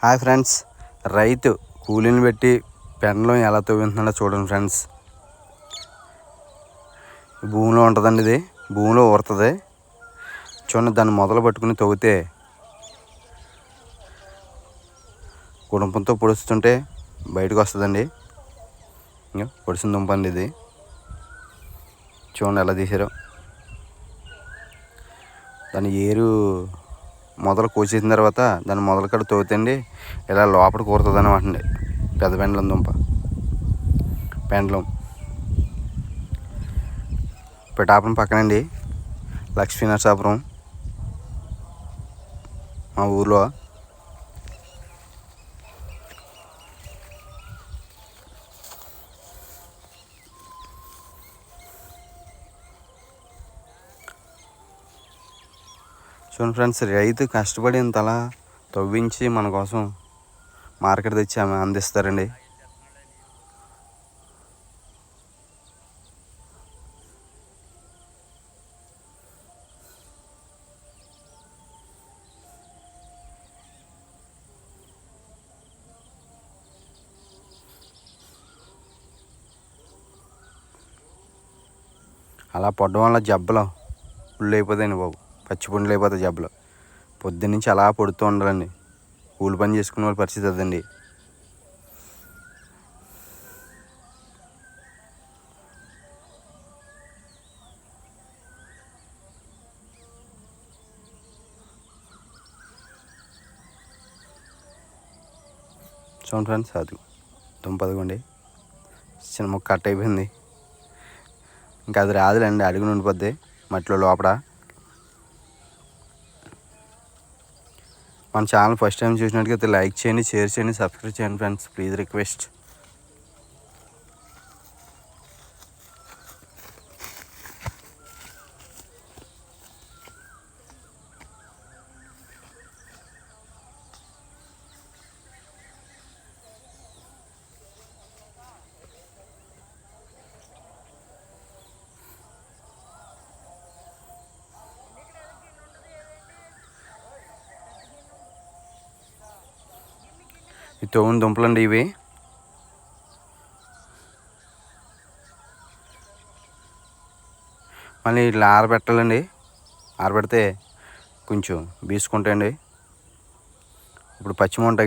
Hi friends, రైతు కూలీని పెట్టి పెండలం ఎలా తవ్వింటున్నాడో చూడండి ఫ్రెండ్స్. భూమిలో ఉంటుందండి, ఇది భూమిలో ఊరుతుంది. చూడండి, దాన్ని మొదలు పట్టుకుని తవ్వితే కుటుంబంతో పొడుస్తుంటే బయటకు వస్తుందండి. ఇంకా పొడిసిన దుంపండి ఇది. చూడండి ఎలా తీసారో. దాని ఏరు మొదలు కోసేసిన తర్వాత దాన్ని మొదలు కడ తవ్వుతండి ఇలా లోపల కూరుతుంది అనమాట అండి. పెద్ద పెండలం దుంప, పెండలం. పిఠాపురం పక్కనండి, లక్ష్మీ నరసాపురం మా ఊర్లో. చూడండి ఫ్రెండ్స్, రైతు కష్టపడి ఇంతలా తవ్వించి మన కోసం మార్కెట్ తెచ్చి ఆమె అందిస్తారండి. అలా పడడం వల్ల జబ్బలు పుళ్ళు అయిపోతాయండి బాబు, పచ్చి పుండ్లు అయిపోతాయి జబ్బలు. పొద్దున్నుంచి అలా పొడుతూ ఉండాలండి. కూలి పని చేసుకునే వాళ్ళ పరిస్థితి అదండి. చూడండి ఫ్రెండ్స్, అది దుంప అదిగోండి, చిన్న ముక్క కట్ అయిపోయింది. ఇంకా అది రాదులేండి, అడుగున ఉండిపోద్ది మట్టిలో లోపల. మన ఛానల్ ఫస్ట్ టైం చూసినట్టుగా లైక్ చేయండి, షేర్ చేయండి, సబ్స్క్రైబ్ చేయండి ఫ్రెండ్స్, ప్లీజ్ రిక్వెస్ట్. ఈ తోవుని దుంపలండి ఇవి. మళ్ళీ ఇట్లా ఆరబెట్టాలండి. ఆరబెడితే కొంచెం బీసుకుంటాయండి. ఇప్పుడు పచ్చిమ ఉంటాయి